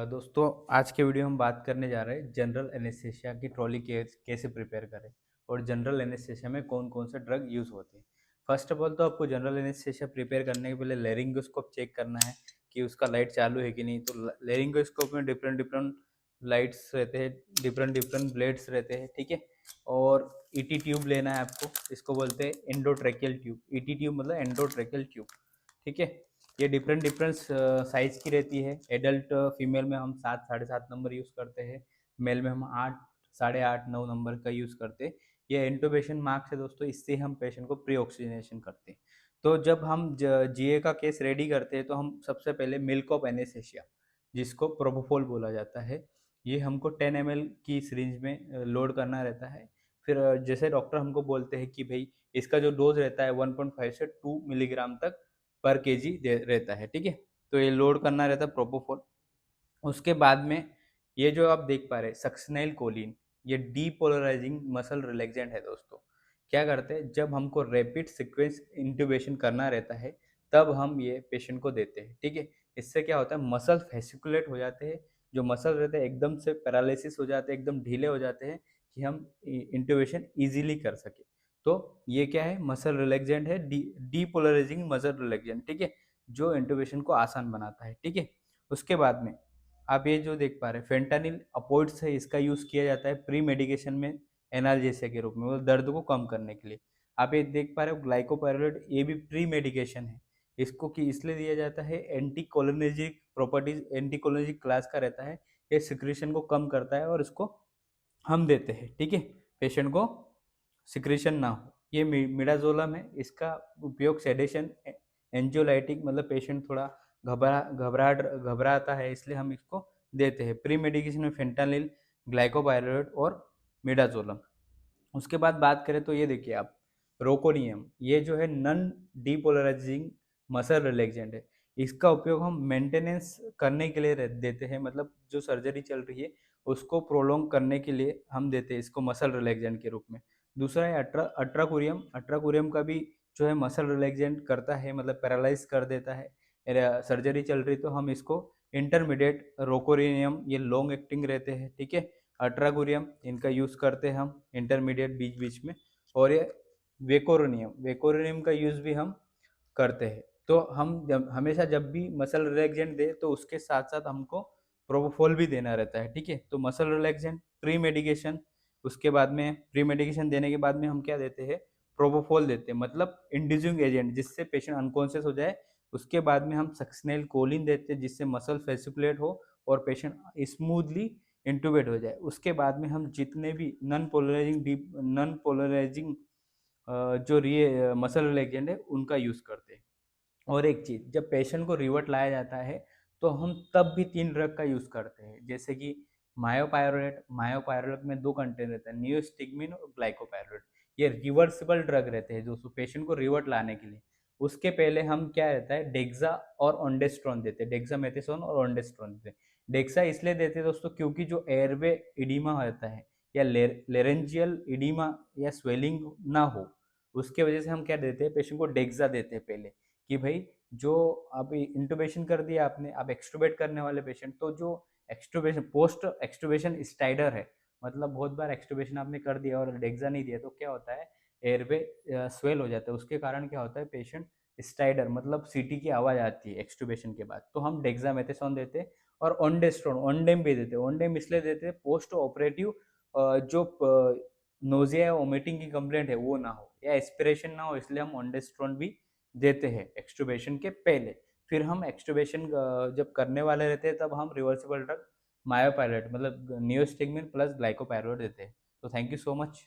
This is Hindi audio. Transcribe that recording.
दोस्तों, आज के वीडियो में हम बात करने जा रहे हैं जनरल एनेस्थीसिया की ट्रॉली कैसे प्रिपेयर करें और जनरल एनेस्थीसिया में कौन कौन से ड्रग यूज़ होते हैं। फर्स्ट ऑफ ऑल तो आपको जनरल एनेस्थीसिया प्रिपेयर करने के पहले लेरिंगोस्कोप चेक करना है कि उसका लाइट चालू है कि नहीं। तो लेरिंगोस्कोप में डिफरेंट डिफरेंट लाइट्स रहते हैं, डिफरेंट डिफरेंट ब्लेड्स रहते हैं, ठीक है। और ईटी ट्यूब लेना है आपको, इसको बोलते हैं एंडोट्रेकियल ट्यूब। ईटी ट्यूब मतलब एंडोट्रेकियल ट्यूब, ठीक है। ये डिफरेंट डिफरेंट साइज की रहती है। एडल्ट फीमेल में हम 7 साढ़े 7 नंबर यूज़ करते हैं, मेल में हम 8 साढ़े 8 9 नंबर का यूज़ करते हैं। ये इंटुबेशन मार्क्स है दोस्तों, इससे हम पेशेंट को प्री ऑक्सीजनेशन करते हैं। तो जब हम जीए का केस रेडी करते हैं तो हम सबसे पहले मिल्क ऑफ एनेस्थीसिया, जिसको प्रोपोफोल बोला जाता है, ये हमको 10 ml की सिरिंज में लोड करना रहता है। फिर जैसे डॉक्टर हमको बोलते हैं कि भाई इसका जो डोज रहता है 1.5 से 2 मिलीग्राम तक पर केजी रहता है, ठीक है। तो ये लोड करना रहता है प्रोपोफॉल। उसके बाद में ये जो आप देख पा रहे हैं सक्सेनाइल कोलिन, ये डीपोलराइजिंग मसल रिलैक्सेंट है दोस्तों। क्या करते हैं, जब हमको रैपिड सीक्वेंस इंट्यूबेशन करना रहता है तब हम ये पेशेंट को देते हैं, ठीक है। इससे क्या होता है, मसल फेसिकुलेट हो जाते हैं, जो मसल रहते हैं एकदम से पैरालिसिस हो जाते हैं, एकदम ढीले हो जाते हैं कि हम इंट्यूबेशन इजीली कर सके। तो ये क्या है, मसल रिलैक्सेंट है, डीपोलराइजिंग मसल रिलैक्सेंट, ठीक है, जो इंट्यूबेशन को आसान बनाता है, ठीक है। उसके बाद में आप ये जो देख पा रहे हैं फेंटानिल अपॉइड्स है, इसका यूज़ किया जाता है प्री मेडिकेशन में एनाल्जेसिया के रूप में, मतलब दर्द को कम करने के लिए। आप ये देख पा रहे हो ग्लाइकोपाइरोलेट, ये भी प्री मेडिकेशन है। इसको कि इसलिए दिया जाता है, एंटीकोलिनर्जिक प्रॉपर्टीज, एंटीकोलिनर्जिक क्लास का रहता है। ये सिक्रीशन को कम करता है और इसको हम देते हैं, ठीक है, पेशेंट को सिक्रीशन ना हो। ये मिडाजोलम है, इसका उपयोग सेडेशन, एंजियोलाइटिक मतलब पेशेंट थोड़ा घबराता है इसलिए हम इसको देते हैं। प्री मेडिकेशन में फेंटानिल, ग्लाइकोपाइरोलेट और मिडाजोलम। उसके बाद बात करें तो ये देखिए आप, रोकोनियम, ये जो है नन डीपोलराइजिंग मसल रिलैक्सेंट है। इसका उपयोग हम मेंटेनेंस करने के लिए देते हैं, मतलब जो सर्जरी चल रही है उसको प्रोलॉन्ग करने के लिए हम देते हैं इसको मसल रिलैक्सेंट के रूप में। दूसरा है अट्राकुरियम। अट्राकुरियम का भी जो है मसल रिलैक्सेंट करता है, मतलब पैरालाइज कर देता है। सर्जरी चल रही तो हम इसको इंटरमीडिएट रोकोरियम, ये लॉन्ग एक्टिंग रहते हैं, ठीक है। अट्राकुरियम इनका यूज़ करते हैं हम इंटरमीडिएट बीच बीच में। और ये वेकोरोनियम, वेकोरोनियम का यूज़ भी हम करते हैं। तो हम हमेशा जब भी मसल रिलैक्सेंट दे तो उसके साथ साथ हमको प्रोपोफॉल भी देना रहता है, ठीक है। तो मसल रिलैक्सेंट प्री मेडिकेशन, उसके बाद में प्री मेडिकेशन देने के बाद में हम क्या देते हैं, प्रोपोफॉल देते हैं, मतलब इंड्यूसिंग एजेंट जिससे पेशेंट अनकॉन्शियस हो जाए। उसके बाद में हम सक्सेनाइल कोलिन देते हैं जिससे मसल फेसिकुलेट हो और पेशेंट स्मूथली इंटूबेट हो जाए। उसके बाद में हम जितने भी नन पोलराइजिंग जो रिए मसल रिलैक्सेंट है उनका यूज़ करते हैं। और एक चीज़, जब पेशेंट को रिवर्ट लाया जाता है तो हम तब भी 3 ड्रग का यूज़ करते हैं, जैसे कि मायोपायरोलेट। मायोपायरोलेट में 2 कंटेंट रहता है, नियोस्टिग्मिन और ग्लाइकोपायरोलेट। ये रिवर्सिबल ड्रग रहते हैं जो पेशेंट को रिवर्ट लाने के लिए। उसके पहले हम क्या रहता है, डेक्सा और ओंडेस्ट्रॉन देते हैं, डेक्सामेथासोन और ओंडेस्ट्रॉन देते हैं। डेक्सा इसलिए देते हैं दोस्तों क्योंकि जो एयरवे इडीमा होता है या लेरेंजियल इडीमा या स्वेलिंग ना हो, उसके वजह से हम क्या देते हैं, पेशेंट को डेक्सा देते हैं पहले, कि भाई जो अब इंटुबेशन कर दिया आपने, अब एक्सटुबेट करने वाले पेशेंट, तो जो एक्सटुबेशन पोस्ट एक्सटुबेशन स्टाइडर है, मतलब बहुत बार एक्सटुबेशन आपने कर दिया और डेक्सा नहीं दिया तो क्या होता है, एयरवे स्वेल हो जाता है। उसके कारण क्या होता है, पेशेंट स्टाइडर मतलब सीटी की आवाज़ आती है एक्सटुबेशन के बाद। तो हम डेक्सामेथासोन देते हैं और ओंडेस्ट्रोन, ओंडेम भी देते हैं। ओंडेम इसलिए देते हैं पोस्ट ऑपरेटिव जो नोजिया वोमिटिंग की कंप्लेंट है वो ना हो या एस्पिरेशन ना हो, इसलिए हम ओंडेस्ट्रोन भी देते हैं एक्सटुबेशन के पहले। फिर हम एक्सटुबेशन जब करने वाले रहते हैं तब हम रिवर्सिबल ड्रग मायोपायरेट मतलब नियोस्टिग्मिन प्लस ग्लाइकोपायरोलेट देते हैं। तो थैंक यू सो मच।